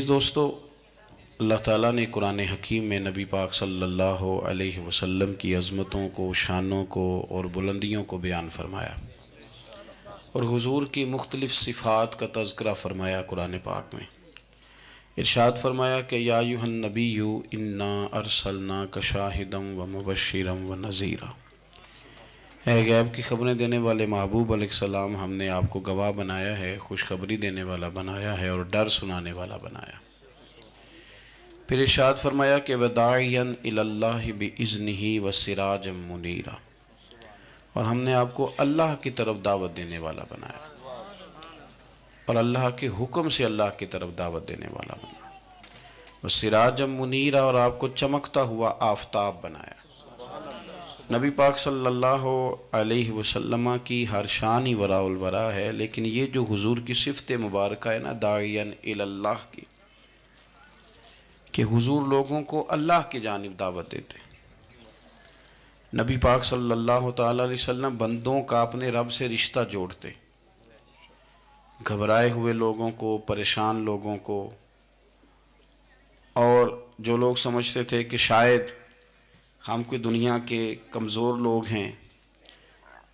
دوستو، اللہ تعالیٰ نے قرآن حکیم میں نبی پاک صلی اللہ علیہ وسلم کی عظمتوں کو، شانوں کو اور بلندیوں کو بیان فرمایا، اور حضور کی مختلف صفات کا تذکرہ فرمایا۔ قرآن پاک میں ارشاد فرمایا کہ یا ایھا النبی انا ارسلناک شاہدا ومبشرا ونذیرا، اے غیب کی خبریں دینے والے محبوب علیہ السلام، ہم نے آپ کو گواہ بنایا ہے، خوشخبری دینے والا بنایا ہے اور ڈر سنانے والا بنایا۔ پھر ارشاد فرمایا کہ وداعیا الی اللہ باذنہ وسراجا منیرا، اور ہم نے آپ کو اللہ کی طرف دعوت دینے والا بنایا، اور اللہ کے حکم سے اللہ کی طرف دعوت دینے والا بنایا، وسراجا منیرا، اور آپ کو چمکتا ہوا آفتاب بنایا۔ نبی پاک صلی اللہ علیہ وسلم کی ہر شان ہی وراء الورا ہے، لیکن یہ جو حضور کی صفت مبارکہ ہے نا، داعیا الی اللہ کی، کہ حضور لوگوں کو اللہ کی جانب دعوت دیتے۔ نبی پاک صلی اللہ تعالیٰ علیہ وسلم بندوں کا اپنے رب سے رشتہ جوڑتے، گھبرائے ہوئے لوگوں کو، پریشان لوگوں کو، اور جو لوگ سمجھتے تھے کہ شاید ہم کوئی دنیا کے کمزور لوگ ہیں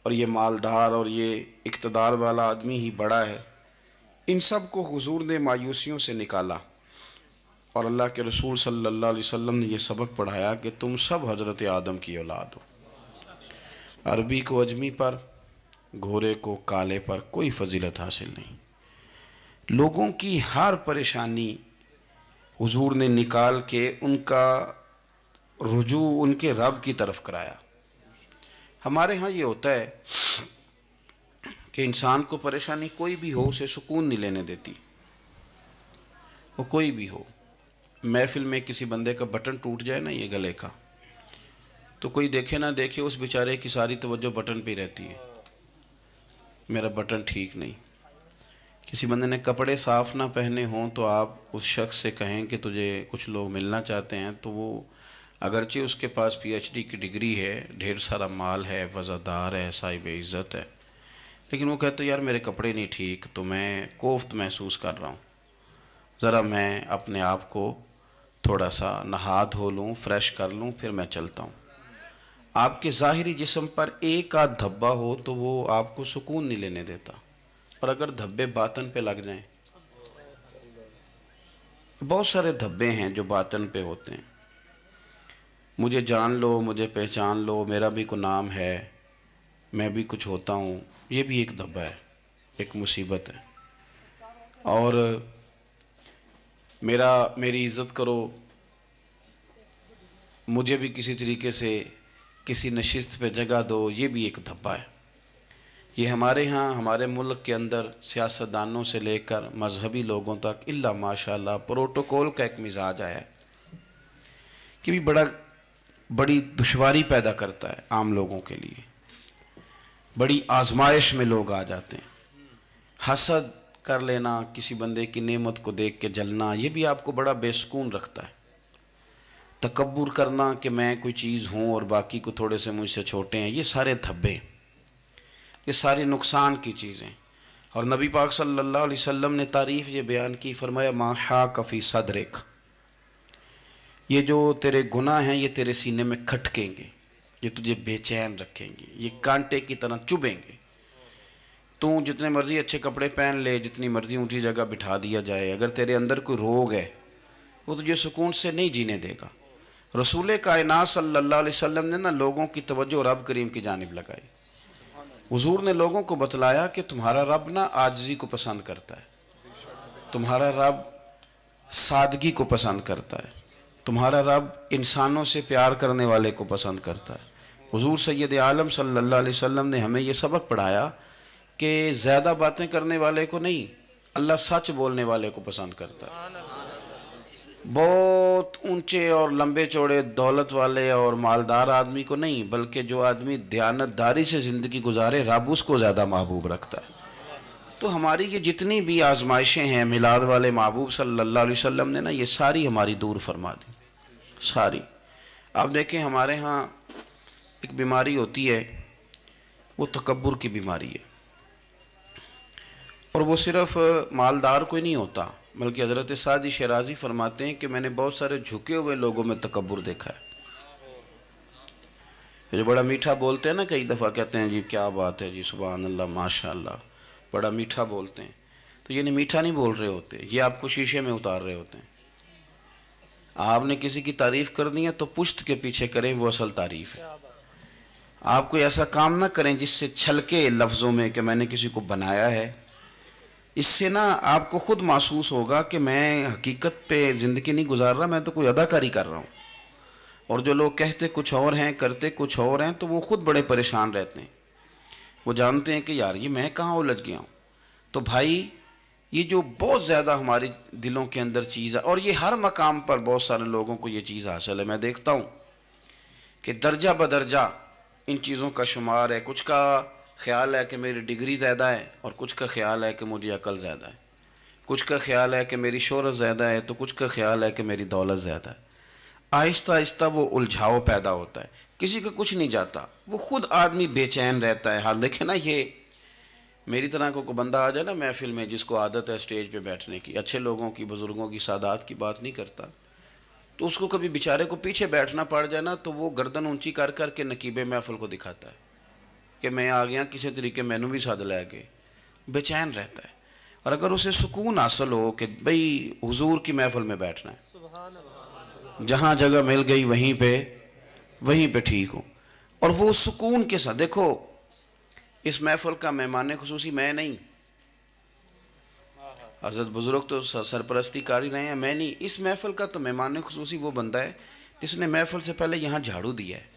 اور یہ مالدار اور یہ اقتدار والا آدمی ہی بڑا ہے، ان سب کو حضور نے مایوسیوں سے نکالا، اور اللہ کے رسول صلی اللہ علیہ وسلم نے یہ سبق پڑھایا کہ تم سب حضرت آدم کی اولاد ہو۔ عربی کو اجمی پر، گھورے کو کالے پر کوئی فضیلت حاصل نہیں۔ لوگوں کی ہر پریشانی حضور نے نکال کے ان کا رجوع ان کے رب کی طرف کرایا۔ ہمارے ہاں یہ ہوتا ہے کہ انسان کو پریشانی کوئی بھی ہو اسے سکون نہیں لینے دیتی، وہ کوئی بھی ہو۔ محفل میں کسی بندے کا بٹن ٹوٹ جائے نا، یہ گلے کا، تو کوئی دیکھے نہ دیکھے اس بیچارے کی ساری توجہ بٹن پہ رہتی ہے، میرا بٹن ٹھیک نہیں۔ کسی بندے نے کپڑے صاف نہ پہنے ہوں تو آپ اس شخص سے کہیں کہ تجھے کچھ لوگ ملنا چاہتے ہیں، تو وہ اگرچہ اس کے پاس پی ایچ ڈی کی ڈگری ہے، ڈھیر سارا مال ہے، وزادار ہے، صاحب عزت ہے، لیکن وہ کہتے یار میرے کپڑے نہیں ٹھیک، تو میں کوفت محسوس کر رہا ہوں، ذرا میں اپنے آپ کو تھوڑا سا نہا دھو لوں، فریش کر لوں، پھر میں چلتا ہوں۔ آپ کے ظاہری جسم پر ایک آدھ دھبا ہو تو وہ آپ کو سکون نہیں لینے دیتا، اور اگر دھبے باطن پہ لگ جائیں، بہت سارے دھبے ہیں جو باطن پہ ہوتے ہیں، مجھے جان لو، مجھے پہچان لو، میرا بھی کوئی نام ہے، میں بھی کچھ ہوتا ہوں، یہ بھی ایک دھبا ہے، ایک مصیبت ہے۔ اور میری عزت کرو، مجھے بھی کسی طریقے سے کسی نشست پہ جگہ دو، یہ بھی ایک دھبا ہے۔ یہ ہمارے ہاں، ہمارے ملک کے اندر سیاستدانوں سے لے کر مذہبی لوگوں تک الا ماشاءاللہ پروٹوکول کا ایک مزاج آیا ہے کہ بھی بڑی دشواری پیدا کرتا ہے عام لوگوں کے لیے، بڑی آزمائش میں لوگ آ جاتے ہیں۔ حسد کر لینا، کسی بندے کی نعمت کو دیکھ کے جلنا، یہ بھی آپ کو بڑا بے سکون رکھتا ہے۔ تکبر کرنا کہ میں کوئی چیز ہوں اور باقی کو تھوڑے سے مجھ سے چھوٹے ہیں، یہ سارے دھبے، یہ ساری نقصان کی چیزیں۔ اور نبی پاک صلی اللہ علیہ وسلم نے تعریف یہ بیان کی، فرمایا ما حاک فی صدرک، یہ جو تیرے گناہ ہیں یہ تیرے سینے میں کھٹکیں گے، یہ تجھے بے چین رکھیں گے، یہ کانٹے کی طرح چبھیں گے۔ تو جتنے مرضی اچھے کپڑے پہن لے، جتنی مرضی اونچی جگہ بٹھا دیا جائے، اگر تیرے اندر کوئی روگ ہے وہ تجھے سکون سے نہیں جینے دے گا۔ رسول کائنات صلی اللہ علیہ وسلم نے نا لوگوں کی توجہ رب کریم کی جانب لگائی۔ حضور نے لوگوں کو بتلایا کہ تمہارا رب نا عاجزی کو پسند کرتا ہے، تمہارا رب سادگی کو پسند کرتا ہے، تمہارا رب انسانوں سے پیار کرنے والے کو پسند کرتا ہے۔ حضور سید عالم صلی اللہ علیہ وسلم نے ہمیں یہ سبق پڑھایا کہ زیادہ باتیں کرنے والے کو نہیں، اللہ سچ بولنے والے کو پسند کرتا ہے۔ بہت اونچے اور لمبے چوڑے دولت والے اور مالدار آدمی کو نہیں، بلکہ جو آدمی دیانتداری سے زندگی گزارے، رب اس کو زیادہ محبوب رکھتا ہے۔ تو ہماری یہ جتنی بھی آزمائشیں ہیں، میلاد والے محبوب صلی اللہ علیہ وسلم نے نا یہ ساری ہماری دور فرما دی، ساری۔ آپ دیکھیں ہمارے ہاں ایک بیماری ہوتی ہے، وہ تکبر کی بیماری ہے، اور وہ صرف مالدار کوئی نہیں ہوتا، بلکہ حضرت سعدی شیرازی فرماتے ہیں کہ میں نے بہت سارے جھکے ہوئے لوگوں میں تکبر دیکھا ہے. جو بڑا میٹھا بولتے ہیں نا، کئی دفعہ کہتے ہیں جی کیا بات ہے جی، سبحان اللہ ماشاء اللہ، بڑا میٹھا بولتے ہیں، تو یہ میٹھا نہیں بول رہے ہوتے، یہ آپ کو شیشے میں اتار رہے ہوتے ہیں. آپ نے کسی کی تعریف کرنی ہے تو پشت کے پیچھے کریں، وہ اصل تعریف ہے. آپ کوئی ایسا کام نہ کریں جس سے چھلکے لفظوں میں کہ میں نے کسی کو بنایا ہے. اس سے نا آپ کو خود محسوس ہوگا کہ میں حقیقت پہ زندگی نہیں گزار رہا، میں تو کوئی اداکاری کر رہا ہوں. اور جو لوگ کہتے کچھ اور ہیں کرتے کچھ اور ہیں تو وہ خود بڑے پریشان رہتے ہیں. وہ جانتے ہیں کہ یار یہ میں کہاں الجھ گیا ہوں. تو بھائی یہ جو بہت زیادہ ہمارے دلوں کے اندر چیز ہے، اور یہ ہر مقام پر بہت سارے لوگوں کو یہ چیز حاصل ہے. میں دیکھتا ہوں کہ درجہ بدرجہ ان چیزوں کا شمار ہے. کچھ کا خیال ہے کہ میری ڈگری زیادہ ہے، اور کچھ کا خیال ہے کہ مجھے عقل زیادہ ہے. کچھ کا خیال ہے کہ میری شہرت زیادہ ہے، تو کچھ کا خیال ہے کہ میری دولت زیادہ ہے. آہستہ آہستہ وہ الجھاؤ پیدا ہوتا ہے. کسی کا کچھ نہیں جاتا، وہ خود آدمی بے چین رہتا ہے. حال دیکھیں نا، یہ میری طرح کو بندہ آ جائے نا محفل میں، جس کو عادت ہے اسٹیج پہ بیٹھنے کی، اچھے لوگوں کی، بزرگوں کی، سادات کی بات نہیں کرتا، تو اس کو کبھی بیچارے کو پیچھے بیٹھنا پڑ جائے نا، تو وہ گردن اونچی کر کر کے نقیب محفل کو دکھاتا ہے کہ میں آ گیا، کسی طریقے مینوں بھی ساتھ لے کے. بے چین رہتا ہے. اور اگر اسے سکون حاصل ہو کہ بھئی حضور کی محفل میں بیٹھنا ہے، جہاں جگہ مل گئی وہیں پہ ٹھیک ہو، اور وہ سکون کے ساتھ. دیکھو اس محفل کا مہمان خصوصی میں نہیں، حضرت بزرگ تو سرپرستی کاری رہے ہیں، میں نہیں. اس محفل کا تو مہمان خصوصی وہ بندہ ہے جس نے محفل سے پہلے یہاں جھاڑو دیا ہے،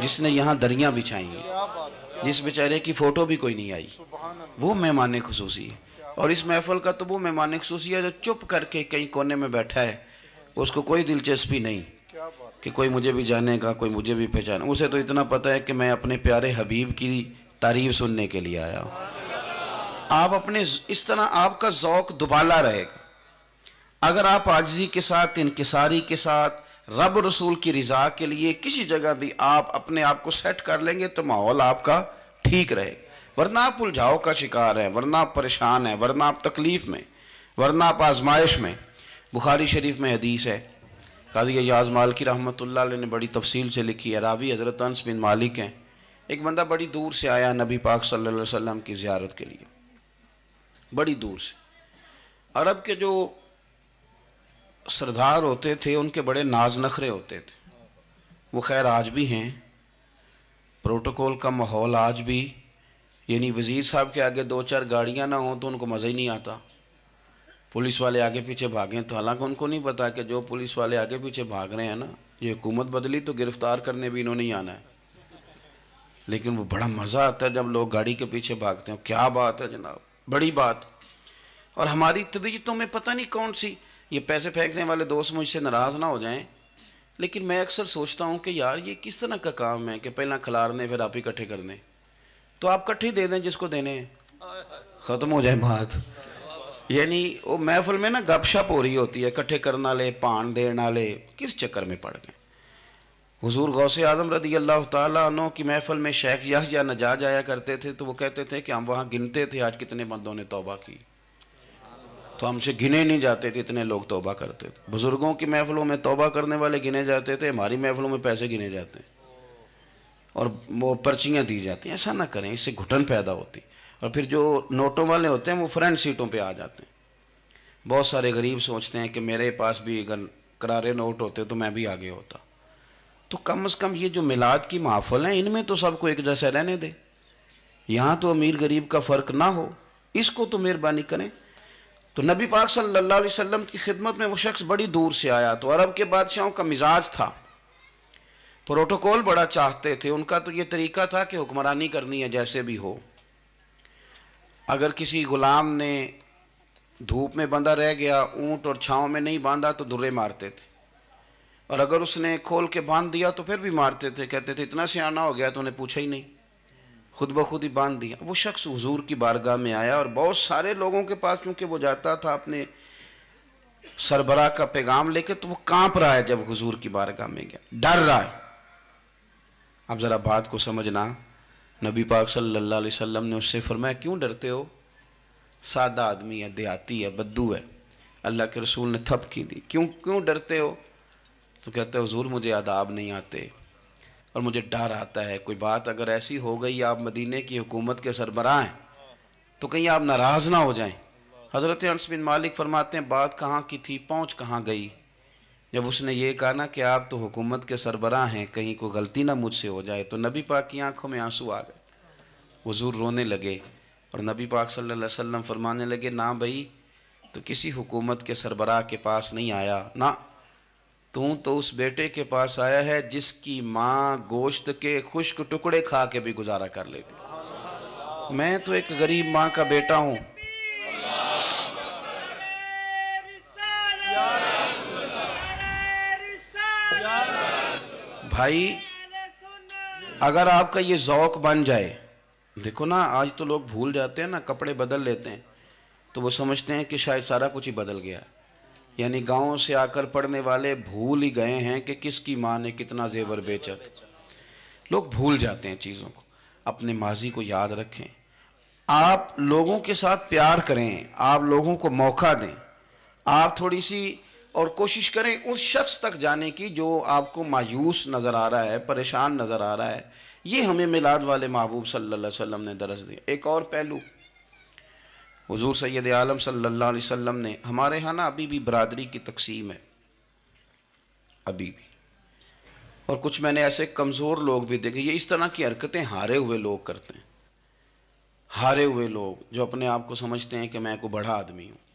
جس نے یہاں دریاں بچھائی ہیں، جس بیچارے کی فوٹو بھی کوئی نہیں آئی، وہ مہمان خصوصی ہے. اور اس محفل کا تو وہ مہمان خصوصی ہے جو چپ کر کے کہیں کونے میں بیٹھا ہے، اس کو کوئی دلچسپی نہیں کہ کوئی مجھے بھی جانے گا، کوئی مجھے بھی پہچانے. اسے تو اتنا پتہ ہے کہ میں اپنے پیارے حبیب کی تعریف سننے کے لیے آیا ہوں. آپ اپنے اس طرح آپ کا ذوق دوبالا رہے گا. اگر آپ عاجزی کے ساتھ، انکساری کے ساتھ، رب رسول کی رضا کے لیے کسی جگہ بھی آپ اپنے آپ کو سیٹ کر لیں گے تو ماحول آپ کا ٹھیک رہے گا. ورنہ آپ الجھاؤ کا شکار ہیں، ورنہ آپ پریشان ہیں، ورنہ آپ تکلیف میں، ورنہ آپ آزمائش میں. بخاری شریف میں حدیث ہے، قاضی ایاز مالکی رحمۃ اللہ علیہ نے بڑی تفصیل سے لکھی ہے. راوی حضرت انس بن مالک ہیں. ایک بندہ بڑی دور سے آیا نبی پاک صلی اللہ علیہ وسلم کی زیارت کے لیے، بڑی دور سے. عرب کے جو سردار ہوتے تھے ان کے بڑے ناز نخرے ہوتے تھے. وہ خیر آج بھی ہیں، پروٹوکول کا ماحول آج بھی، یعنی وزیر صاحب کے آگے دو چار گاڑیاں نہ ہوں تو ان کو مزہ ہی نہیں آتا. پولیس والے آگے پیچھے بھاگیں تو حالانکہ ان کو نہیں پتا کہ جو پولیس والے آگے پیچھے بھاگ رہے ہیں نا، یہ حکومت بدلی تو گرفتار کرنے بھی انہوں نے آنا ہے. لیکن وہ بڑا مزہ آتا ہے جب لوگ گاڑی کے پیچھے بھاگتے ہیں. کیا بات ہے جناب، بڑی بات. اور ہماری طبیعتوں میں پتہ نہیں کون سی، یہ پیسے پھینکنے والے دوست مجھ سے ناراض نہ ہو جائیں، لیکن میں اکثر سوچتا ہوں کہ یار یہ کس طرح کا کام ہے کہ پہلا کھلارنے پھر آپ اکٹھے کرنے. تو آپ کٹھے دے دیں جس کو دینے ہیں، ختم ہو جائے بات. یعنی وہ محفل میں نا گپ شپ ہو رہی ہوتی ہے، کٹھے کرنا لے پان دینا لے، کس چکر میں پڑ گئے. حضور غوث اعظم رضی اللہ تعالیٰ عنہ کی محفل میں شیخ یحییٰ نجار جایا کرتے تھے تو وہ کہتے تھے کہ ہم وہاں گنتے تھے آج کتنے بندوں نے توبہ کی، تو ہم سے گنے نہیں جاتے تھے، اتنے لوگ توبہ کرتے تھے. بزرگوں کی محفلوں میں توبہ کرنے والے گنے جاتے تھے، ہماری محفلوں میں پیسے گنے جاتے ہیں اور وہ پرچیاں دی جاتی ہیں. ایسا نہ کریں، اس سے گھٹن پیدا ہوتی. اور پھر جو نوٹوں والے ہوتے ہیں وہ فرنٹ سیٹوں پہ آ جاتے ہیں. بہت سارے غریب سوچتے ہیں کہ میرے پاس بھی اگر کرارے نوٹ ہوتے تو میں بھی آگے ہوتا. تو کم از کم یہ جو میلاد کی محفل ہیں ان میں تو سب کو ایک جیسا رہنے دے. یہاں تو امیر غریب کا فرق نہ ہو، اس کو تو مہربانی کریں. تو نبی پاک صلی اللہ علیہ وسلم کی خدمت میں وہ شخص بڑی دور سے آیا. تو عرب کے بادشاہوں کا مزاج تھا، پروٹوکول بڑا چاہتے تھے. ان کا تو یہ طریقہ تھا کہ حکمرانی کرنی ہے جیسے بھی ہو. اگر کسی غلام نے دھوپ میں بندھا رہ گیا، اونٹ اور چھاؤں میں نہیں باندھا تو درے مارتے تھے، اور اگر اس نے کھول کے باندھ دیا تو پھر بھی مارتے تھے. کہتے تھے اتنا سیانا ہو گیا تو انہیں پوچھا ہی نہیں، خود بخود ہی باندھ دیا. وہ شخص حضور کی بارگاہ میں آیا اور بہت سارے لوگوں کے پاس کیونکہ وہ جاتا تھا اپنے سربراہ کا پیغام لے کے، تو وہ کانپ رہا ہے جب حضور کی بارگاہ میں گیا، ڈر رہا ہے. اب ذرا بات کو سمجھنا، نبی پاک صلی اللہ علیہ وسلم نے اس سے فرمایا کیوں ڈرتے ہو؟ سادہ آدمی ہے، دیہاتی ہے، بدو ہے. اللہ کے رسول نے تھپ کی دی. کیوں ڈرتے ہو؟ تو کہتے ہیں حضور مجھے آداب نہیں آتے اور مجھے ڈر آتا ہے کوئی بات اگر ایسی ہو گئی آپ مدینے کی حکومت کے سربراہ ہیں تو کہیں آپ ناراض نہ ہو جائیں. حضرت انس بن مالک فرماتے ہیں بات کہاں کی تھی، پہنچ کہاں گئی. جب اس نے یہ کہا نا کہ آپ تو حکومت کے سربراہ ہیں، کہیں کوئی غلطی نہ مجھ سے ہو جائے، تو نبی پاک کی آنکھوں میں آنسو آ گئے. حضور رونے لگے اور نبی پاک صلی اللہ علیہ وسلم فرمانے لگے نہ بھائی تو کسی حکومت کے سربراہ کے پاس نہیں آیا، نہ تو اس بیٹے کے پاس آیا ہے جس کی ماں گوشت کے خشک ٹکڑے کھا کے بھی گزارا کر لیتی. میں تو ایک غریب ماں کا بیٹا ہوں. بھائی اگر آپ کا یہ ذوق بن جائے، دیکھو نا آج تو لوگ بھول جاتے ہیں نا، کپڑے بدل لیتے ہیں تو وہ سمجھتے ہیں کہ شاید سارا کچھ ہی بدل گیا. یعنی گاؤں سے آ کر پڑھنے والے بھول ہی گئے ہیں کہ کس کی ماں نے کتنا زیور بیچا. لوگ بھول جاتے ہیں چیزوں کو. اپنے ماضی کو یاد رکھیں، آپ لوگوں کے ساتھ پیار کریں، آپ لوگوں کو موقع دیں، آپ تھوڑی سی اور کوشش کریں اس شخص تک جانے کی جو آپ کو مایوس نظر آ رہا ہے، پریشان نظر آ رہا ہے. یہ ہمیں میلاد والے محبوب صلی اللہ علیہ وسلم نے درس دیا. ایک اور پہلو، حضور سید عالم صلی اللہ علیہ وسلم نے، ہمارے ہاں نا ابھی بھی برادری کی تقسیم ہے ابھی بھی، اور کچھ میں نے ایسے کمزور لوگ بھی دیکھے، یہ اس طرح کی حرکتیں ہارے ہوئے لوگ کرتے ہیں. ہارے ہوئے لوگ جو اپنے آپ کو سمجھتے ہیں کہ میں کوئی بڑا آدمی ہوں.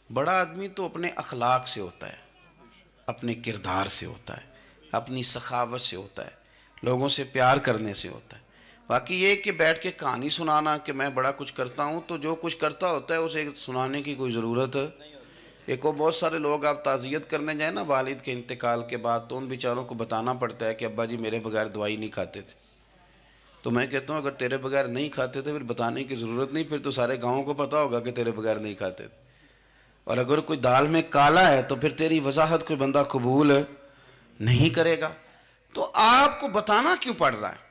بڑا آدمی تو اپنے اخلاق سے ہوتا ہے، اپنے کردار سے ہوتا ہے، اپنی سخاوت سے ہوتا ہے، لوگوں سے پیار کرنے سے ہوتا ہے. باقی یہ کہ بیٹھ کے کہانی سنانا کہ میں بڑا کچھ کرتا ہوں، تو جو کچھ کرتا ہوتا ہے اسے سنانے کی کوئی ضرورت. ایک اور بہت سارے لوگ آپ تعزیت کرنے جائیں نا والد کے انتقال کے بعد، تو ان بیچاروں کو بتانا پڑتا ہے کہ ابا جی میرے بغیر دوائی نہیں کھاتے تھے. تو میں کہتا ہوں اگر تیرے بغیر نہیں کھاتے تھے پھر بتانے کی ضرورت نہیں، پھر تو سارے گاؤں کو پتہ ہوگا کہ تیرے بغیر نہیں کھاتے تھے. اور اگر کوئی دال میں کالا ہے تو پھر تیری وضاحت کوئی بندہ قبول نہیں کرے گا. تو آپ کو بتانا کیوں پڑ رہا ہے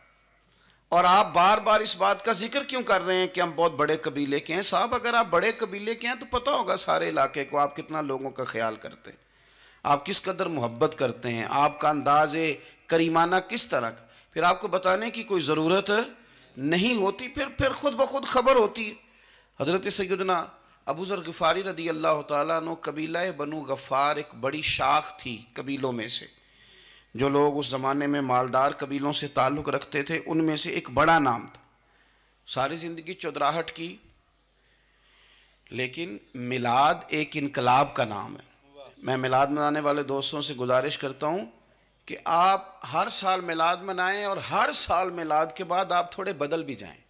اور آپ بار بار اس بات کا ذکر کیوں کر رہے ہیں کہ ہم بہت بڑے قبیلے کے ہیں؟ صاحب اگر آپ بڑے قبیلے کے ہیں تو پتہ ہوگا سارے علاقے کو آپ کتنا لوگوں کا خیال کرتے ہیں، آپ کس قدر محبت کرتے ہیں، آپ کا انداز کریمانہ کس طرح کا. پھر آپ کو بتانے کی کوئی ضرورت نہیں ہوتی، پھر خود بخود خبر ہوتی. حضرت سیدنا ابو ذر غفاری رضی اللہ تعالیٰ عنہ، قبیلہ بنو غفار ایک بڑی شاخ تھی قبیلوں میں سے، جو لوگ اس زمانے میں مالدار قبیلوں سے تعلق رکھتے تھے ان میں سے ایک بڑا نام تھا. ساری زندگی چودراہٹ کی، لیکن میلاد ایک انقلاب کا نام ہے. میں میلاد منانے والے دوستوں سے گزارش کرتا ہوں کہ آپ ہر سال میلاد منائیں اور ہر سال میلاد کے بعد آپ تھوڑے بدل بھی جائیں،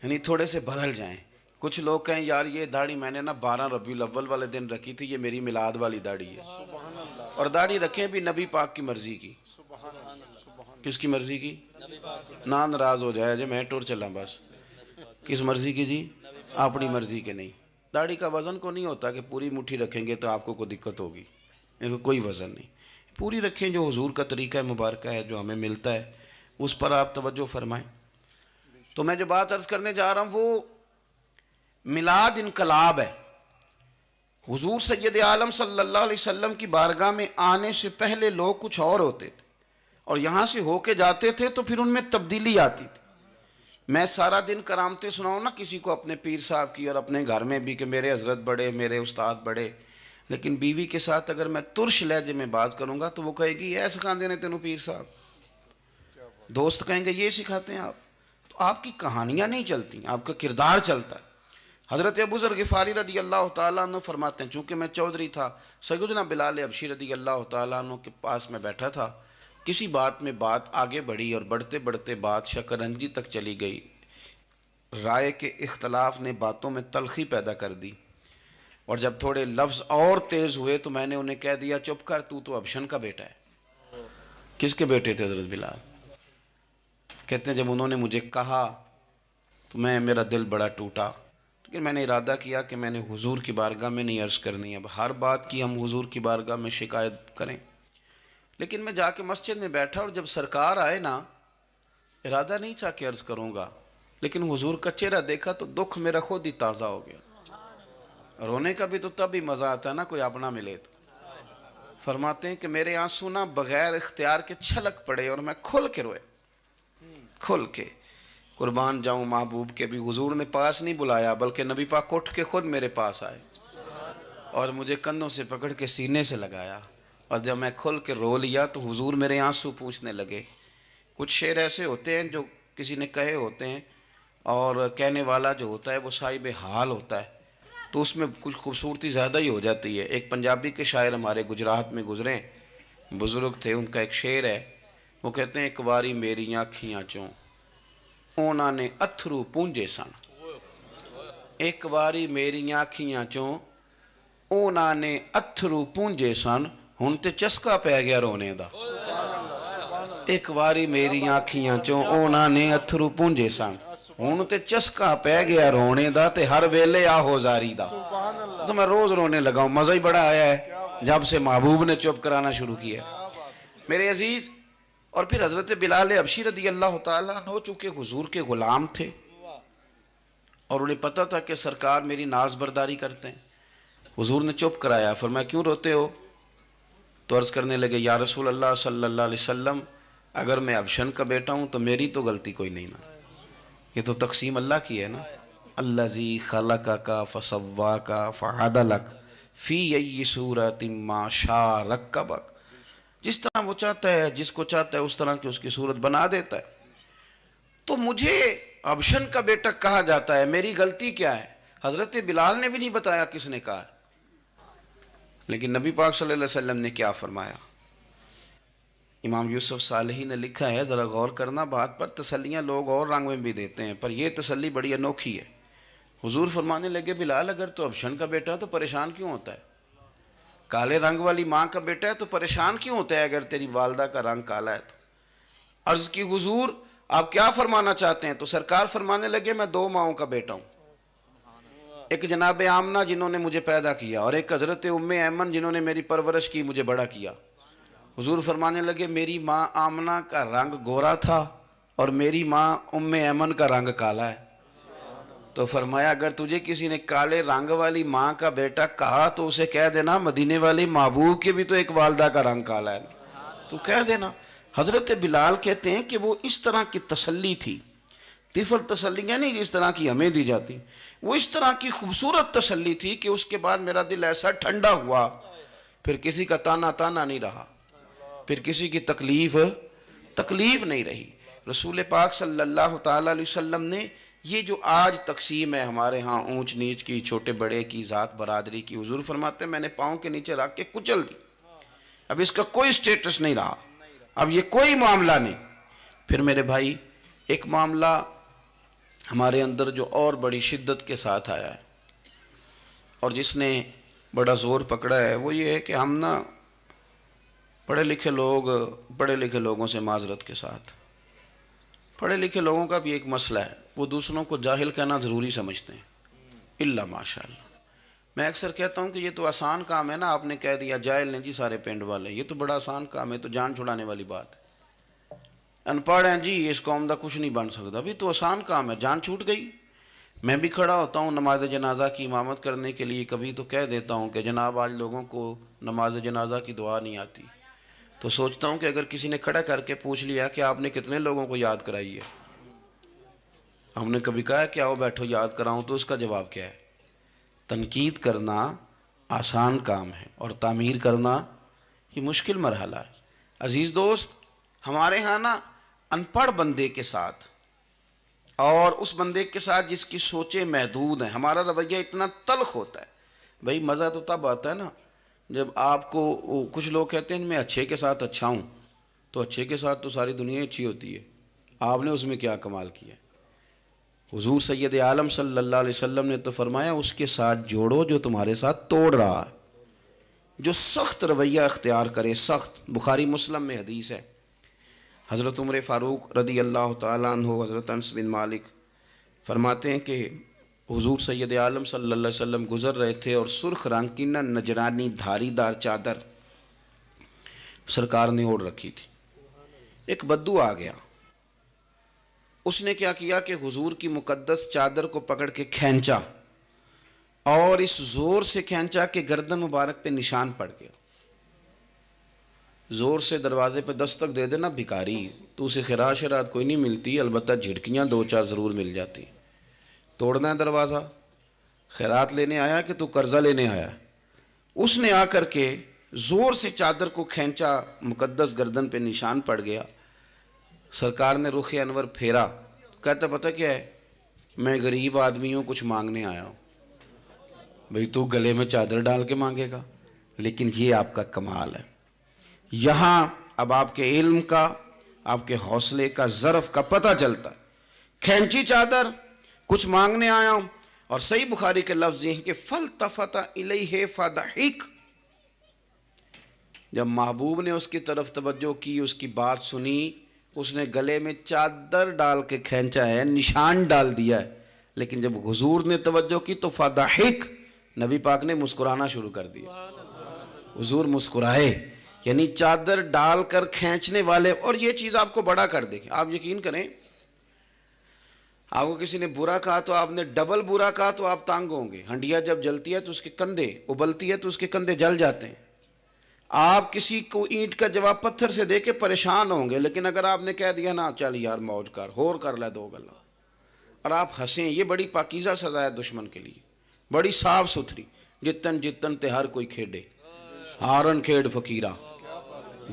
یعنی تھوڑے سے بدل جائیں. کچھ لوگ کہیں یار یہ داڑھی میں نے نا 12 ربیع الاول والے دن رکھی تھی، یہ میری میلاد والی داڑھی ہے. اور داڑھی رکھیں بھی نبی پاک کی مرضی کی. کس کی مرضی کی؟ نہ ناراض ہو جائے جی میں ٹور چلا بس. کس مرضی کی جی؟ اپنی مرضی کے نہیں. داڑھی کا وزن کو نہیں ہوتا کہ پوری مٹھی رکھیں گے تو آپ کو کوئی دقت ہوگی، کوئی وزن نہیں. پوری رکھیں، جو حضور کا طریقہ مبارکہ ہے جو ہمیں ملتا ہے اس پر آپ توجہ فرمائیں. تو میں جو بات عرض کرنے جا رہا ہوں وہ میلاد انقلاب ہے. حضور سید عالم صلی اللہ علیہ وسلم کی بارگاہ میں آنے سے پہلے لوگ کچھ اور ہوتے تھے اور یہاں سے ہو کے جاتے تھے تو پھر ان میں تبدیلی آتی تھی. میں سارا دن کرامتیں سناؤں نا کسی کو اپنے پیر صاحب کی اور اپنے گھر میں بھی کہ میرے حضرت بڑے، میرے استاد بڑے، لیکن بیوی کے ساتھ اگر میں ترش لہجے میں بات کروں گا تو وہ کہے گی یہ سکھاندے نے تینوں پیر صاحب. دوست کہیں گے یہ سکھاتے ہیں آپ. تو آپ کی کہانیاں نہیں چلتی، آپ کا کردار چلتا ہے. حضرت ابو ذر غفاری رضی اللہ تعالیٰ عنہ فرماتے ہیں چونکہ میں چودھری تھا، سیدنا بلال حبشی رضی اللہ تعالیٰ عنہ کے پاس میں بیٹھا تھا. کسی بات میں بات آگے بڑھی اور بڑھتے بڑھتے بات شکرنجی تک چلی گئی. رائے کے اختلاف نے باتوں میں تلخی پیدا کر دی اور جب تھوڑے لفظ اور تیز ہوئے تو میں نے انہیں کہہ دیا چپ کر، تو ابشن کا بیٹا ہے. کس کے بیٹے تھے حضرت بلال؟ کہتے ہیں جب انہوں نے مجھے کہا تو میرا دل بڑا ٹوٹا، لیکن میں نے ارادہ کیا کہ میں نے حضور کی بارگاہ میں نہیں عرض کرنی. اب ہر بات کی ہم حضور کی بارگاہ میں شکایت کریں. لیکن میں جا کے مسجد میں بیٹھا اور جب سرکار آئے نا، ارادہ نہیں تھا کہ عرض کروں گا، لیکن حضور کا چہرہ دیکھا تو دکھ میرا خود ہی تازہ ہو گیا۔ رونے کا بھی تو تب ہی مزہ آتا ہے نا کوئی اپنا ملے تو۔ فرماتے ہیں کہ میرے آنسو نہ بغیر اختیار کے چھلک پڑے اور میں کھل کے روئے، کھل کے۔ قربان جاؤں محبوب کے بھی، حضور نے پاس نہیں بلایا بلکہ نبی پاک اٹھ کے خود میرے پاس آئے اور مجھے کندھوں سے پکڑ کے سینے سے لگایا، اور جب میں کھل کے رو لیا تو حضور میرے آنسو پوچھنے لگے۔ کچھ شعر ایسے ہوتے ہیں جو کسی نے کہے ہوتے ہیں، اور کہنے والا جو ہوتا ہے وہ صاحب حال ہوتا ہے، تو اس میں کچھ خوبصورتی زیادہ ہی ہو جاتی ہے۔ ایک پنجابی کے شاعر ہمارے گجرات میں گزرے، بزرگ تھے، ان کا ایک شعر ہے، وہ کہتے ہیں ایک واری میری آنکھیاں چوں اونا نے اتھرو پونجے سن، ایک واری میری آنکھیاں چوں اونا نے اتھرو پونجے سن، ہن تے چسکا پہ گیا رونے دا۔ ایک واری میری آنکھیاں چوں اونا نے اتھرو پونجے سن، ہن تے چسکا پہ گیا رونے دا، تے ہر ویلے آہو زاری دا۔ تو میں روز رونے لگا ہوں، مزہ ہی بڑا آیا ہے جب سے محبوب نے چپ کرانا شروع کیا۔ میرے عزیز، اور پھر حضرت بلال حبشی رضی اللہ تعالیٰ عنہ چونکہ حضور کے غلام تھے اور انہیں پتہ تھا کہ سرکار میری ناز برداری کرتے ہیں، حضور نے چپ کرایا۔ فرمایا کیوں روتے ہو؟ تو عرض کرنے لگے یا رسول اللہ صلی اللہ علیہ وسلم، اگر میں حبشن کا بیٹا ہوں تو میری تو غلطی کوئی نہیں نا، یہ تو تقسیم اللہ کی ہے نا۔ الذی خلقک فسواک فعدلک فی ای صورت ما شاء رکبک، جس طرح وہ چاہتا ہے، جس کو چاہتا ہے اس طرح کی اس کی صورت بنا دیتا ہے۔ تو مجھے حبشن کا بیٹا کہا جاتا ہے، میری غلطی کیا ہے؟ حضرت بلال نے بھی نہیں بتایا کس نے کہا، لیکن نبی پاک صلی اللہ علیہ وسلم نے کیا فرمایا؟ امام یوسف صالحی نے لکھا ہے، ذرا غور کرنا بات پر، تسلیاں لوگ اور رنگ میں بھی دیتے ہیں پر یہ تسلی بڑی انوکھی ہے۔ حضور فرمانے لگے بلال اگر تو حبشن کا بیٹا ہے تو پریشان کیوں ہوتا ہے؟ کالے رنگ والی ماں کا بیٹا ہے تو پریشان کیوں ہوتا ہے اگر تیری والدہ کا رنگ کالا ہے تو؟ عرض کی حضور آپ کیا فرمانا چاہتے ہیں؟ تو سرکار فرمانے لگے میں دو ماؤں کا بیٹا ہوں، ایک جناب آمنہ جنہوں نے مجھے پیدا کیا، اور ایک حضرت ام ایمن جنہوں نے میری پرورش کی، مجھے بڑا کیا۔ حضور فرمانے لگے میری ماں آمنہ کا رنگ گورا تھا اور میری ماں ام ایمن کا رنگ کالا ہے۔ تو فرمایا اگر تجھے کسی نے کالے رنگ والی ماں کا بیٹا کہا تو اسے کہہ دینا مدینے والی محبوب کے بھی تو ایک والدہ کا رنگ کالا ہے، تو کہہ دینا۔ حضرت بلال کہتے ہیں کہ وہ اس طرح کی تسلی تھی، طفل تسلیاں نہیں جس طرح کی ہمیں دی جاتی، وہ اس طرح کی خوبصورت تسلی تھی کہ اس کے بعد میرا دل ایسا ٹھنڈا ہوا، پھر کسی کا تانا تانا نہیں رہا، پھر کسی کی تکلیف نہیں رہی۔ رسول پاک صلی اللہ تعالیٰ علیہ وسلم نے یہ جو آج تقسیم ہے ہمارے ہاں اونچ نیچ کی، چھوٹے بڑے کی، ذات برادری کی، حضور فرماتے ہیں میں نے پاؤں کے نیچے رکھ کے کچل دی، اب اس کا کوئی سٹیٹس نہیں رہا، اب یہ کوئی معاملہ نہیں۔ پھر میرے بھائی ایک معاملہ ہمارے اندر جو اور بڑی شدت کے ساتھ آیا ہے اور جس نے بڑا زور پکڑا ہے وہ یہ ہے کہ ہم نا پڑھے لکھے لوگوں سے معذرت کے ساتھ، پڑھے لکھے لوگوں کا بھی ایک مسئلہ ہے، وہ دوسروں کو جاہل کہنا ضروری سمجھتے ہیں، الا ماشاء اللہ۔ میں اکثر کہتا ہوں کہ یہ تو آسان کام ہے نا، آپ نے کہہ دیا جاہل نے جی سارے پنڈ والے، یہ تو بڑا آسان کام ہے، تو جان چھڑانے والی بات ہے۔ ان پڑھ ہیں جی اس قوم دا کچھ نہیں بن سکتا، بھی تو آسان کام ہے، جان چھوٹ گئی۔ میں بھی کھڑا ہوتا ہوں نماز جنازہ کی امامت کرنے کے لیے، کبھی تو کہہ دیتا ہوں کہ جناب آج لوگوں کو نماز جنازہ کی دعا نہیں آتی، تو سوچتا ہوں کہ اگر کسی نے کھڑا کر کے پوچھ لیا کہ آپ نے کتنے لوگوں کو یاد کرائی ہے، ہم نے کبھی کہا کہ آؤ بیٹھو یاد کراؤں، تو اس کا جواب کیا ہے؟ تنقید کرنا آسان کام ہے اور تعمیر کرنا یہ مشکل مرحلہ ہے۔ عزیز دوست، ہمارے ہاں نا ان پڑھ بندے کے ساتھ اور اس بندے کے ساتھ جس کی سوچیں محدود ہیں، ہمارا رویہ اتنا تلخ ہوتا ہے۔ بھئی مزہ تو تب آتا ہے نا جب آپ کو، کچھ لوگ کہتے ہیں میں اچھے کے ساتھ اچھا ہوں، تو اچھے کے ساتھ تو ساری دنیا اچھی ہوتی ہے، آپ نے اس میں کیا کمال کیا؟ حضور سید عالم صلی اللہ علیہ وسلم نے تو فرمایا اس کے ساتھ جوڑو جو تمہارے ساتھ توڑ رہا ہے، جو سخت رویہ اختیار کرے، سخت۔ بخاری مسلم میں حدیث ہے، حضرت عمر فاروق رضی اللہ تعالیٰ عنہ، حضرت انس بن مالک فرماتے ہیں کہ حضور سید عالم صلی اللہ علیہ وسلم گزر رہے تھے اور سرخ رنگ کی نہ نجرانی دھاری دار چادر سرکار نے اوڑھ رکھی تھی، ایک بدو آ گیا، اس نے کیا کیا کہ حضور کی مقدس چادر کو پکڑ کے کھینچا، اور اس زور سے کھینچا کہ گردن مبارک پہ نشان پڑ گیا۔ زور سے دروازے پہ دستک دے دینا بھکاری، تو اسے خراش رات کوئی نہیں ملتی، البتہ جھٹکیاں دو چار ضرور مل جاتی۔ توڑنا ہے دروازہ، خیرات لینے آیا کہ تو قرضہ لینے آیا؟ اس نے آ کر کے زور سے چادر کو کھینچا، مقدس گردن پہ نشان پڑ گیا۔ سرکار نے رخ انور پھیرا، کہتا پتہ کیا ہے، میں غریب آدمی ہوں، کچھ مانگنے آیا ہوں۔ بھئی تو گلے میں چادر ڈال کے مانگے گا؟ لیکن یہ آپ کا کمال ہے، یہاں اب آپ کے علم کا، آپ کے حوصلے کا، ظرف کا پتہ چلتا ہے۔ کھینچی چادر، کچھ مانگنے آیا ہوں، اور صحیح بخاری کے لفظ یہ ہیں کہ فَالْتَفَتَ إِلَيْهِ فَضَحِكَ، جب محبوب نے اس کی طرف توجہ کی، اس کی بات سنی، اس نے گلے میں چادر ڈال کے کھینچا ہے، نشان ڈال دیا ہے، لیکن جب حضور نے توجہ کی تو فَضَحِكَ، نبی پاک نے مسکرانا شروع کر دیا۔ حضور مسکرائے، یعنی چادر ڈال کر کھینچنے والے، اور یہ چیز آپ کو بڑا کر دے گی۔ آپ یقین کریں، آپ کو کسی نے برا کہا تو آپ نے ڈبل برا کہا تو آپ تانگ ہوں گے۔ ہنڈیا جب جلتی ہے تو اس کے کندھے، ابلتی ہے تو اس کے کندھے جل جاتے ہیں۔ آپ کسی کو اینٹ کا جواب پتھر سے دے کے پریشان ہوں گے، لیکن اگر آپ نے کہہ دیا نا چل یار موج کر، ہور کر لے دو گلا، اور آپ ہنسیں، یہ بڑی پاکیزہ سزا ہے دشمن کے لیے، بڑی صاف ستھری۔ جتن جتن تے ہر کوئی کھیڑے، ہارن کھیڑ فقیرہ،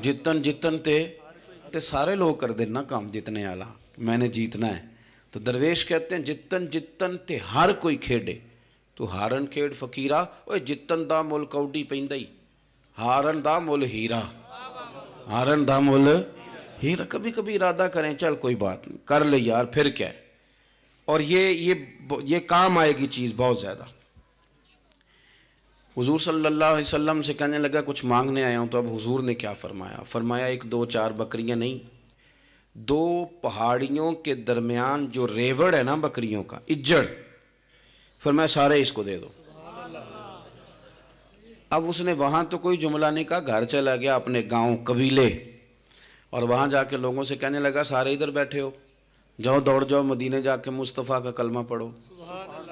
جتن جتن تے سارے لوگ کر دینا کام جتنے آلہ، میں نے جیتنا ہے۔ تو درویش کہتے ہیں جتن جتن تے ہر کوئی کھیڑے، تو ہارن کھیڑ فقیرہ، اوہ جتن دا مل کوڈی پیندائی، ہارن دا مل ہیرا، ہارن دا مل ہیرا۔ کبھی کبھی ارادہ کریں چل کوئی بات نہیں، کر لے یار، پھر کیا ہے۔ اور یہ کام آئے گی چیز بہت زیادہ۔ حضور صلی اللہ علیہ وسلم سے کہنے لگا کچھ مانگنے آیا ہوں، تو اب حضور نے کیا فرمایا؟ فرمایا ایک دو چار بکریاں نہیں، دو پہاڑیوں کے درمیان جو ریوڑ ہے نا بکریوں کا، اجڑ، فرمایا سارے اس کو دے دو۔ اب اس نے وہاں تو کوئی جملہ نہیں کہا، گھر چلا گیا اپنے گاؤں قبیلے، اور وہاں جا کے لوگوں سے کہنے لگا سارے ادھر بیٹھے ہو، جاؤ دوڑ جاؤ مدینے جا کے مصطفیٰ کا کلمہ پڑھو۔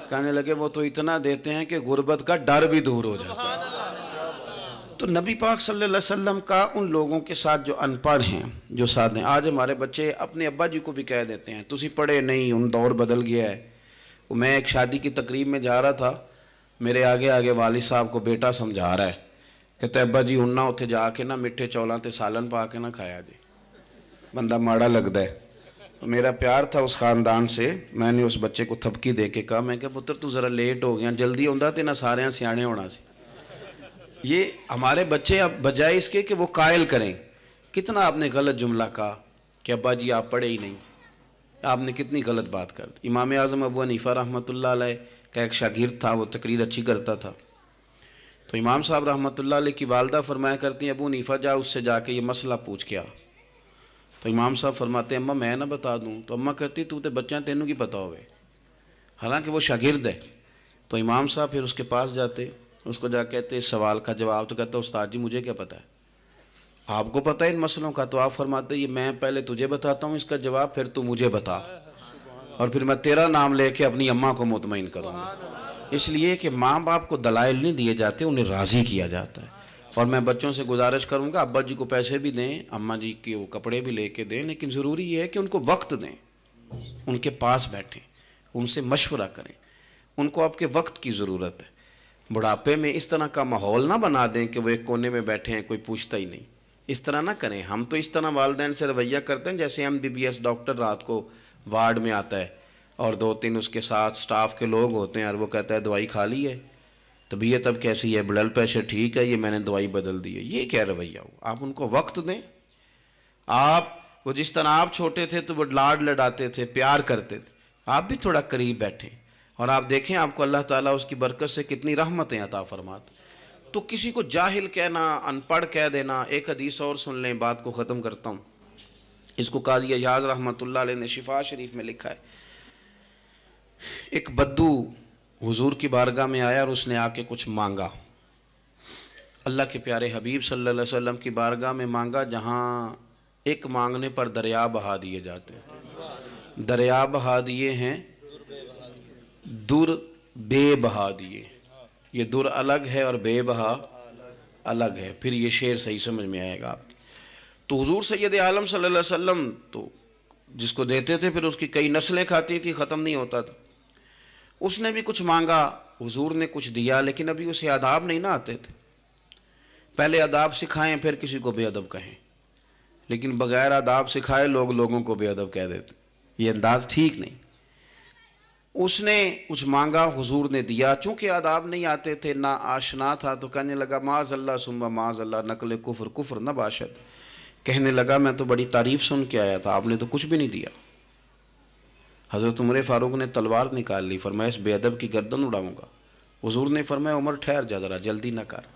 کہنے لگے وہ تو اتنا دیتے ہیں کہ غربت کا ڈر بھی دور ہو جاتا ہے۔ تو نبی پاک صلی اللہ علیہ وسلم کا ان لوگوں کے ساتھ جو ان پڑھ ہیں، جو ساتھ ہیں، آج ہمارے بچے اپنے ابا جی کو بھی کہہ دیتے ہیں تسی پڑھے نہیں، ان دور بدل گیا ہے۔ میں ایک شادی کی تقریب میں جا رہا تھا، میرے آگے آگے والد صاحب کو بیٹا سمجھا رہا ہے، کہتے ابا جی ہن نہ اتھے جا کے نہ مٹھے چولاں تے سالن پا کے نہ کھایا جی، بندہ ماڑا لگتا ہے۔ میرا پیار تھا اس خاندان سے، میں نے اس بچے کو تھپکی دے کے کہا، میں کہا پتر تو ذرا لیٹ ہو گیا، جلدی ہوندہ تے نہ سارے سیانے ہونا سی۔ یہ ہمارے بچے اب بجائے اس کے کہ وہ قائل کریں، کتنا آپ نے غلط جملہ کہا کہ ابا جی آپ پڑھے ہی نہیں، آپ نے کتنی غلط بات کر دی۔ امام اعظم ابو حنیفہ رحمۃ اللہ علیہ کا ایک شاگرد تھا، وہ تقریر اچھی کرتا تھا، تو امام صاحب رحمۃ اللہ علیہ کی والدہ فرمایا کرتی ہیں ابو حنیفہ جا اس سے جا کے یہ مسئلہ پوچھ کے آ۔ تو امام صاحب فرماتے ہیں اماں میں نہ بتا دوں، تو اماں کہتی تو تے بچہ تینوں کی پتہ ہوئے، حالانکہ وہ شاگرد ہے۔ تو امام صاحب پھر اس کے پاس جاتے، اس کو جا کہتے اس سوال کا جواب، تو کہتا استاد جی مجھے کیا پتہ ہے، آپ کو پتہ ہے ان مسئلوں کا؟ تو آپ فرماتے یہ میں پہلے تجھے بتاتا ہوں اس کا جواب، پھر تو مجھے بتا، اور پھر میں تیرا نام لے کے اپنی اماں کو مطمئن کروں گا۔ اس لیے کہ ماں باپ کو دلائل نہیں دیے جاتے، انہیں راضی کیا جاتا ہے۔ اور میں بچوں سے گزارش کروں گا ابا جی کو پیسے بھی دیں، اماں جی کے وہ کپڑے بھی لے کے دیں، لیکن ضروری یہ ہے کہ ان کو وقت دیں، ان کے پاس بیٹھیں، ان سے مشورہ کریں، ان کو آپ کے وقت کی ضرورت ہے۔ بڑھاپے میں اس طرح کا ماحول نہ بنا دیں کہ وہ ایک کونے میں بیٹھے ہیں، کوئی پوچھتا ہی نہیں، اس طرح نہ کریں۔ ہم تو اس طرح والدین سے رویہ کرتے ہیں جیسے MBBS ڈاکٹر رات کو وارڈ میں آتا ہے اور دو تین اس کے ساتھ سٹاف کے لوگ ہوتے ہیں، اور وہ کہتا ہے دوائی کھا لی ہے، طبیعت اب کیسی ہے، بلڈ پریشر ٹھیک ہے، یہ میں نے دوائی بدل دی ہے۔ یہ کیا رویہ ہو؟ آپ ان کو وقت دیں۔ وہ جس طرح آپ چھوٹے تھے تو وہ لاڈ لڈاتے تھے، پیار کرتے تھے، آپ بھی تھوڑا قریب بیٹھیں، اور آپ دیکھیں آپ کو اللہ تعالیٰ اس کی برکت سے کتنی رحمتیں عطا فرماتے۔ تو کسی کو جاہل کہنا، ان پڑھ کہہ دینا۔ ایک حدیث اور سن لیں، بات کو ختم کرتا ہوں۔ اس کو قاضی ایاز رحمۃ اللہ علیہ نے شفا شریف میں لکھا ہے، ایک بدو حضور کی بارگاہ میں آیا اور اس نے آ کے کچھ مانگا، اللہ کے پیارے حبیب صلی اللہ علیہ وسلم کی بارگاہ میں مانگا جہاں ایک مانگنے پر دریا بہا دیے جاتے ہیں۔ دریا بہا دیے ہیں، در بے بہا دیے۔ یہ در الگ ہے اور بے بہا الگ ہے، پھر یہ شعر صحیح سمجھ میں آئے گا آپ کی۔ تو حضور سید عالم صلی اللہ علیہ وسلم تو جس کو دیتے تھے پھر اس کی کئی نسلیں کھاتی تھی، ختم نہیں ہوتا تھا۔ اس نے بھی کچھ مانگا، حضور نے کچھ دیا، لیکن ابھی اسے آداب نہیں نہ آتے تھے۔ پہلے آداب سکھائیں پھر کسی کو بے ادب کہیں، لیکن بغیر آداب سکھائے لوگ لوگوں کو بے ادب کہہ دیتے، یہ انداز ٹھیک نہیں۔ اس نے کچھ مانگا، حضور نے دیا، چونکہ آداب نہیں آتے تھے، نہ آشنا تھا، تو کہنے لگا معاذ اللہ ثم معاذ اللہ، نقل کفر کفر نہ باشد۔ کہنے لگا میں تو بڑی تعریف سن کے آیا تھا، آپ نے تو کچھ بھی نہیں دیا۔ حضرت عمر فاروق نے تلوار نکال لی، فرمایا اس بے ادب کی گردن اڑاؤں گا۔ حضور نے فرمایا عمر ٹھہر جا ذرا، جلدی نہ کر۔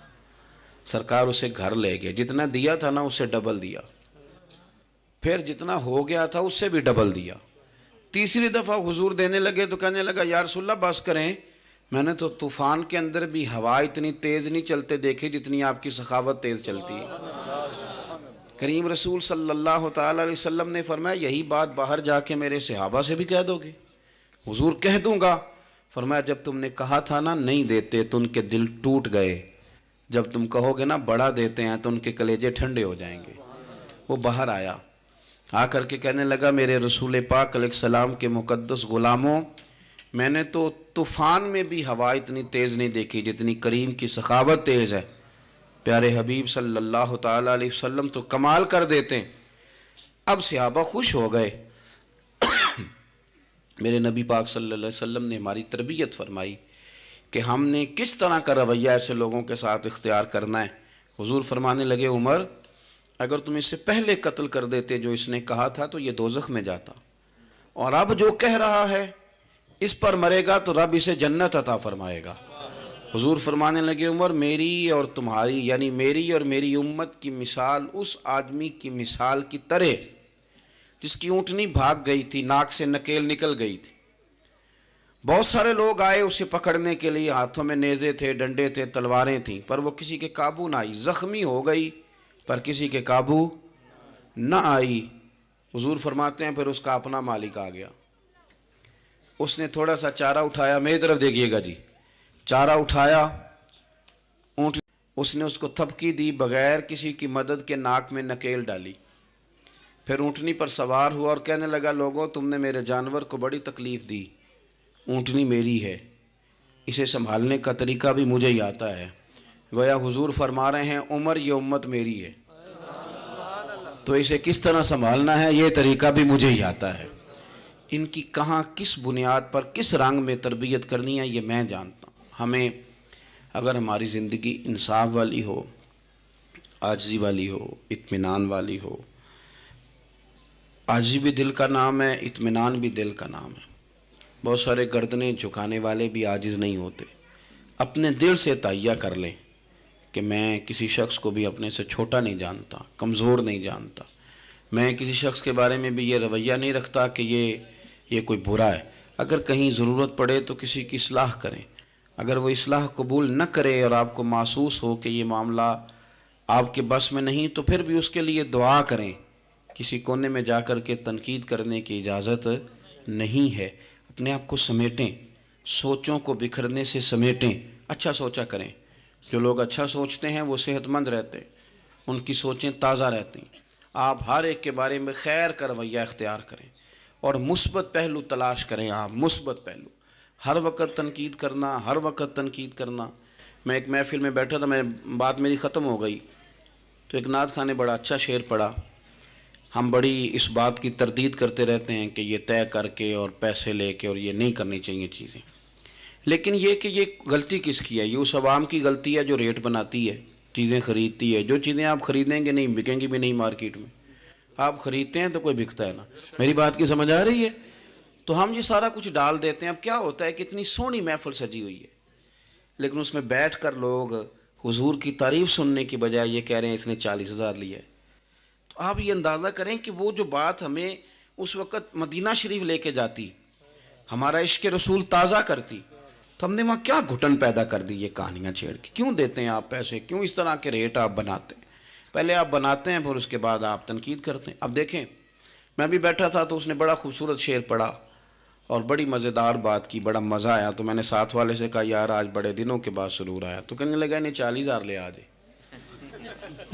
سرکار اسے گھر لے گئے، جتنا دیا تھا نا اس سے ڈبل دیا، پھر جتنا ہو گیا تھا اس سے بھی ڈبل دیا۔ تیسری دفعہ حضور دینے لگے تو کہنے لگا یا رسول اللہ بس کریں، میں نے تو طوفان کے اندر بھی ہوا اتنی تیز نہیں چلتے دیکھے جتنی آپ کی سخاوت تیز چلتی ہے۔ کریم رسول صلی اللہ تعالی علیہ وسلم نے فرمایا یہی بات باہر جا کے میرے صحابہ سے بھی کہہ دو گے؟ حضور کہہ دوں گا۔ فرمایا جب تم نے کہا تھا نا نہیں دیتے تو ان کے دل ٹوٹ گئے، جب تم کہو گے نا بڑا دیتے ہیں تو ان کے کلیجے ٹھنڈے ہو جائیں گے۔ وہ باہر آیا، آ کر کے کہنے لگا میرے رسول پاک علیہ السلام کے مقدس غلاموں، میں نے تو طوفان میں بھی ہوا اتنی تیز نہیں دیکھی جتنی کریم کی سخاوت تیز ہے۔ پیارے حبیب صلی اللہ تعالیٰ علیہ وسلم تو کمال کر دیتے ہیں۔ اب صحابہ خوش ہو گئے۔ میرے نبی پاک صلی اللہ علیہ وسلم نے ہماری تربیت فرمائی کہ ہم نے کس طرح کا رویہ ایسے لوگوں کے ساتھ اختیار کرنا ہے۔ حضور فرمانے لگے عمر اگر تم اس سے پہلے قتل کر دیتے جو اس نے کہا تھا تو یہ دوزخ میں جاتا، اور اب جو کہہ رہا ہے اس پر مرے گا تو رب اسے جنت عطا فرمائے گا۔ حضور فرمانے لگے عمر میری اور تمہاری یعنی میری اور میری امت کی مثال اس آدمی کی مثال کی طرح جس کی اونٹنی بھاگ گئی تھی، ناک سے نکیل نکل گئی تھی۔ بہت سارے لوگ آئے اسے پکڑنے کے لیے، ہاتھوں میں نیزے تھے، ڈنڈے تھے، تلواریں تھیں، پر وہ کسی کے قابو نہ آئی، زخمی ہو گئی پر کسی کے قابو نہ آئی۔ حضور فرماتے ہیں پھر اس کا اپنا مالک آ گیا، اس نے تھوڑا سا چارہ اٹھایا، میری طرف دیکھیے گا جی، چارہ اٹھایا، اونٹ اس نے اس کو تھپکی دی، بغیر کسی کی مدد کے ناک میں نکیل ڈالی، پھر اونٹنی پر سوار ہوا اور کہنے لگا لوگوں تم نے میرے جانور کو بڑی تکلیف دی، اونٹنی میری ہے، اسے سنبھالنے کا طریقہ بھی مجھے ہی آتا ہے۔ گویا حضور فرما رہے ہیں عمر یہ امت میری ہے تو اسے کس طرح سنبھالنا ہے یہ طریقہ بھی مجھے ہی آتا ہے۔ ان کی کہاں کس بنیاد پر کس رنگ میں تربیت کرنی ہے یہ میں جانتا ہوں۔ ہمیں اگر ہماری زندگی انصاف والی ہو، عاجزی والی ہو، اطمینان والی ہو، عاجزی بھی دل کا نام ہے، اطمینان بھی دل کا نام ہے۔ بہت سارے گردنیں جھکانے والے بھی عاجز نہیں ہوتے۔ اپنے دل سے تہیہ کر لیں کہ میں کسی شخص کو بھی اپنے سے چھوٹا نہیں جانتا، کمزور نہیں جانتا، میں کسی شخص کے بارے میں بھی یہ رویہ نہیں رکھتا کہ یہ کوئی برا ہے۔ اگر کہیں ضرورت پڑے تو کسی کی اصلاح کریں، اگر وہ اصلاح قبول نہ کرے اور آپ کو محسوس ہو کہ یہ معاملہ آپ کے بس میں نہیں تو پھر بھی اس کے لیے دعا کریں۔ کسی کونے میں جا کر کے تنقید کرنے کی اجازت نہیں ہے۔ اپنے آپ کو سمیٹیں، سوچوں کو بکھرنے سے سمیٹیں، اچھا سوچا کریں۔ جو لوگ اچھا سوچتے ہیں وہ صحت مند رہتے ہیں، ان کی سوچیں تازہ رہتی ہیں۔ آپ ہر ایک کے بارے میں خیر کا رویہ اختیار کریں اور مثبت پہلو تلاش کریں۔ آپ مثبت پہلو، ہر وقت تنقید کرنا، ہر وقت تنقید کرنا۔ میں ایک محفل میں بیٹھا تھا، بات میری ختم ہو گئی تو ایک نعت خواں نے بڑا اچھا شعر پڑھا۔ ہم بڑی اس بات کی تردید کرتے رہتے ہیں کہ یہ طے کر کے اور پیسے لے کے اور یہ نہیں کرنی چاہیے چیزیں، لیکن یہ کہ یہ غلطی کس کی ہے؟ یہ اس عوام کی غلطی ہے جو ریٹ بناتی ہے، چیزیں خریدتی ہے۔ جو چیزیں آپ خریدیں گے نہیں بکیں گی بھی نہیں مارکیٹ میں، آپ خریدتے ہیں تو کوئی بکتا ہے نا۔ میری بات کی سمجھ آ رہی ہے؟ تو ہم یہ سارا کچھ ڈال دیتے ہیں۔ اب کیا ہوتا ہے کہ اتنی سونی محفل سجی ہوئی ہے لیکن اس میں بیٹھ کر لوگ حضور کی تعریف سننے کی بجائے یہ کہہ رہے ہیں اس نے 40,000 لیا ہے۔ تو آپ یہ اندازہ کریں کہ وہ جو بات ہمیں اس وقت مدینہ شریف لے کے جاتی، ہمارا عشق رسول تازہ کرتی، تو ہم نے وہاں کیا گھٹن پیدا کر دی یہ کہانیاں چھیڑ کے۔ کیوں دیتے ہیں آپ پیسے؟ کیوں اس طرح کے ریٹ آپ بناتے ہیں؟ پہلے آپ بناتے ہیں پھر اس کے بعد آپ تنقید کرتے ہیں۔ اب دیکھیں میں بھی بیٹھا تھا تو اس نے بڑا خوبصورت شعر پڑھا اور بڑی مزیدار بات کی، بڑا مزہ آیا. تو میں نے ساتھ والے سے کہا یار آج بڑے دنوں کے بعد سرور آیا. تو کہنے لگا انہیں 40,000 لے آ جائے.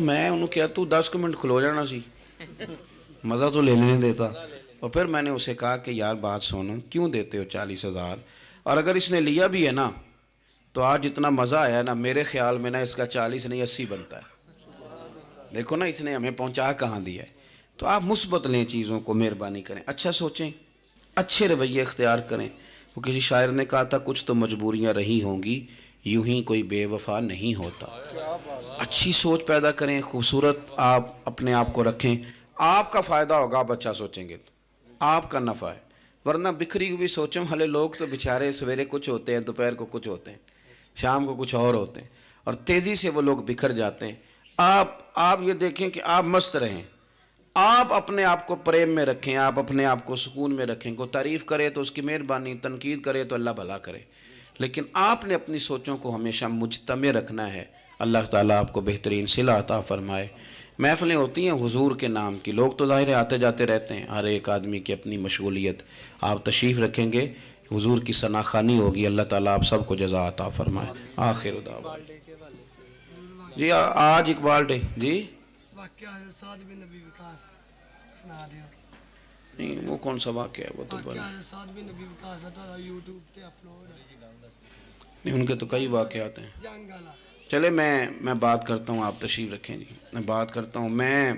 میں انہوں کیا تو 10 منٹ کھلو جانا سی، مزہ تو لینے دیتا. اور پھر میں نے اسے کہا کہ یار بات سنو، کیوں دیتے ہو 40,000؟ اور اگر اس نے لیا بھی ہے نا تو آج جتنا مزہ آیا نا میرے خیال میں نا اس کا 40 نہیں 80 بنتا ہے. دیکھو نا اس نے ہمیں پہنچا کہاں دیا ہے. تو آپ مثبت لیں چیزوں کو، مہربانی کریں، اچھا سوچیں، اچھے رویے اختیار کریں. وہ کسی شاعر نے کہا تھا کچھ تو مجبوریاں رہی ہوں گی، یوں ہی کوئی بے وفا نہیں ہوتا. اچھی سوچ پیدا کریں، خوبصورت آپ اپنے آپ کو رکھیں. آپ کا فائدہ ہوگا، آپ اچھا سوچیں گے تو آپ کا نفع ہے. ورنہ بکھری ہوئی سوچوں والے لوگ تو بیچارے سویرے کچھ ہوتے ہیں، دوپہر کو کچھ ہوتے ہیں، شام کو کچھ اور ہوتے ہیں، اور تیزی سے وہ لوگ بکھر جاتے ہیں. آپ یہ دیکھیں کہ آپ مست رہیں، آپ اپنے آپ کو پریم میں رکھیں، آپ اپنے آپ کو سکون میں رکھیں. کوئی تعریف کرے تو اس کی مہربانی، تنقید کرے تو اللہ بھلا کرے، لیکن آپ نے اپنی سوچوں کو ہمیشہ مجتمع رکھنا ہے. اللہ تعالیٰ آپ کو بہترین صلہ عطا فرمائے. محفلیں ہوتی ہیں حضور کے نام کی، لوگ تو ظاہر آتے جاتے رہتے ہیں، ہر ایک آدمی کی اپنی مشغولیت. آپ تشریف رکھیں گے، حضور کی ثنا خوانی ہوگی. اللہ تعالیٰ آپ سب کو جزا عطا فرمائے. آخر دعوانا جی آج اقبال ڈے جی واقعہ سعد بن نبی وقاص سنا دیا. نہیں وہ کون سا واقعہ ہے، وہ تو بنا واقعہ سعد بن نبی وقاص ہے، یوٹیوب تے اپلوڈ ہے. نہیں، ان کے تو کئی واقعات ہیں. جنگ والا چلے میں بات کرتا ہوں، آپ تشریف رکھیں جی. میں بات کرتا ہوں. میں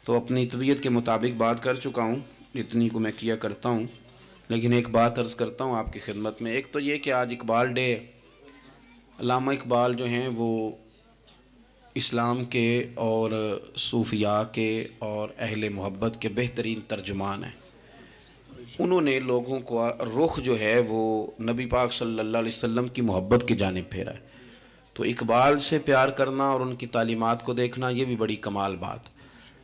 تو اپنی طبیعت کے مطابق بات کر چکا ہوں، اتنی کو میں کیا کرتا ہوں، لیکن ایک بات عرض کرتا ہوں آپ کی خدمت میں. ایک تو یہ کہ آج اقبال ڈے. علامہ اقبال جو ہیں وہ اسلام کے اور صوفیاء کے اور اہل محبت کے بہترین ترجمان ہیں. انہوں نے لوگوں کو رخ جو ہے وہ نبی پاک صلی اللہ علیہ وسلم کی محبت کی جانب پھیرا ہے. تو اقبال سے پیار کرنا اور ان کی تعلیمات کو دیکھنا یہ بھی بڑی کمال بات.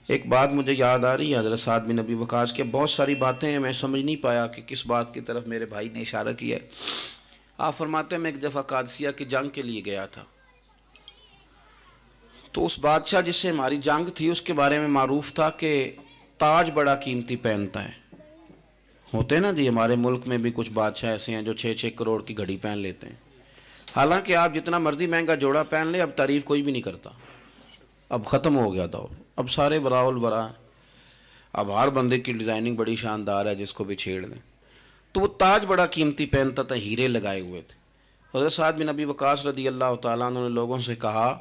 ایک بات مجھے یاد آ رہی ہے حضرت سعد بن نبی وقاص کے. بہت ساری باتیں ہیں، میں سمجھ نہیں پایا کہ کس بات کی طرف میرے بھائی نے اشارہ کیا ہے. آپ فرماتے ہیں میں ایک دفعہ قادسیہ کی جنگ کے لیے گیا تھا، تو اس بادشاہ جس سے ہماری جنگ تھی اس کے بارے میں معروف تھا کہ تاج بڑا قیمتی پہنتا ہے. ہوتے ہیں نا جی، ہمارے ملک میں بھی کچھ بادشاہ ایسے ہیں جو 6-6 کروڑ کی گھڑی پہن لیتے ہیں. حالانکہ آپ جتنا مرضی مہنگا جوڑا پہن لیں اب تعریف کوئی بھی نہیں کرتا. اب ختم ہو گیا دور، اب سارے وراء الورا ہیں. اب ہر بندے کی ڈیزائننگ بڑی شاندار ہے، جس کو بھی چھیڑ دیں. تو وہ تاج بڑا قیمتی پہنتا تھا، ہیرے لگائے ہوئے تھے. حضرت سعد بن نبی وقاص رضی اللہ تعالیٰ عنہ نے لوگوں سے کہا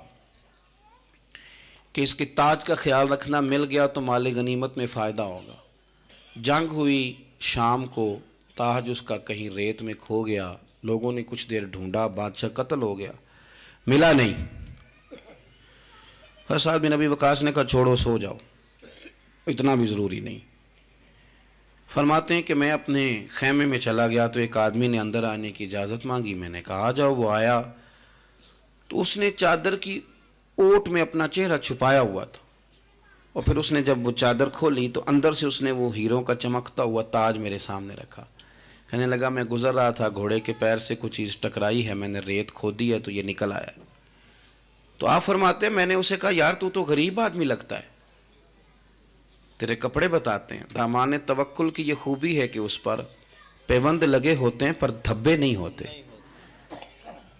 کہ اس کے تاج کا خیال رکھنا، مل گیا تو مال غنیمت میں فائدہ ہوگا. جنگ ہوئی شام کو، تاج اس کا کہیں ریت میں کھو گیا. لوگوں نے کچھ دیر ڈھونڈا، بادشاہ قتل ہو گیا، ملا نہیں. حضرت سعد بن نبی وقاص نے کہا چھوڑو سو جاؤ، اتنا بھی ضروری نہیں. فرماتے ہیں کہ میں اپنے خیمے میں چلا گیا تو ایک آدمی نے اندر آنے کی اجازت مانگی. میں نے کہا آ جاؤ. وہ آیا تو اس نے چادر کی اوٹ میں اپنا چہرہ چھپایا ہوا تھا، اور پھر اس نے جب وہ چادر کھولی تو اندر سے اس نے وہ ہیروں کا چمکتا ہوا تاج میرے سامنے رکھا. کہنے لگا میں گزر رہا تھا، گھوڑے کے پیر سے کچھ چیز ٹکرائی ہے، میں نے ریت کھودی ہے تو یہ نکل آیا. تو آپ فرماتے ہیں میں نے اسے کہا یار تو غریب آدمی لگتا ہے، تیرے کپڑے بتاتے ہیں. دامان توکل کی یہ خوبی ہے کہ اس پر پیوند لگے ہوتے ہیں پر دھبے نہیں ہوتے.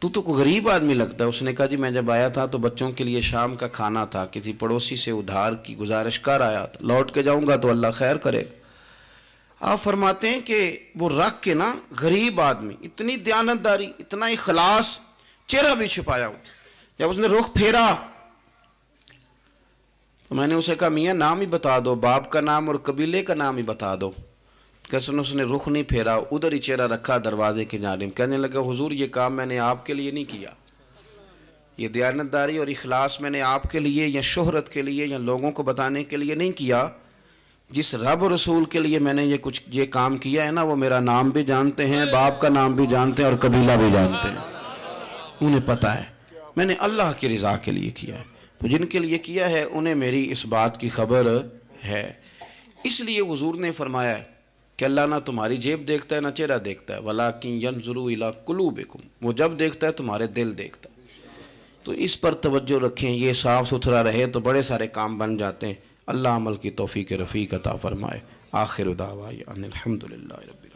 تو غریب آدمی لگتا ہے. اس نے کہا جی میں جب آیا تھا تو بچوں کے لیے شام کا کھانا تھا، کسی پڑوسی سے ادھار کی گزارش کر آیا تھا، لوٹ کے جاؤں گا تو اللہ خیر کرے. آپ فرماتے ہیں کہ وہ رکھ کے نا غریب آدمی، اتنی دیانتداری، اتنا اخلاص، چہرہ بھی چھپایا ہو. جب اس نے رخ پھیرا تو میں نے اسے کہا میاں نام ہی بتا دو، باپ کا نام اور قبیلے کا نام ہی بتا دو. کیسے اس نے رخ نہیں پھیرا، ادھر ہی چہرہ رکھا دروازے کے جانب. کہنے لگا حضور یہ کام میں نے آپ کے لیے نہیں کیا، یہ دیانتداری اور اخلاص میں نے آپ کے لیے یا شہرت کے لیے یا لوگوں کو بتانے کے لیے نہیں کیا. جس رب و رسول کے لیے میں نے یہ کام کیا ہے نا، وہ میرا نام بھی جانتے ہیں، باپ کا نام بھی جانتے ہیں اور قبیلہ بھی جانتے ہیں. انہیں پتہ ہے میں نے اللہ کی رضا کے لیے کیا ہے. تو جن کے لیے کیا ہے انہیں میری اس بات کی خبر ہے. اس لیے حضور نے فرمایا ہے کہ اللہ نہ تمہاری جیب دیکھتا ہے نہ چہرہ دیکھتا ہے، وَلَٰكِن يَنْظُرُ إِلَىٰ قُلُوبِكُمْ، وہ جب دیکھتا ہے تمہارے دل دیکھتا ہے. تو اس پر توجہ رکھیں، یہ صاف ستھرا رہے تو بڑے سارے کام بن جاتے ہیں. اللہ عمل کی توفیق رفیق عطا فرمائے۔ آخر دعوانا الحمدللہ رب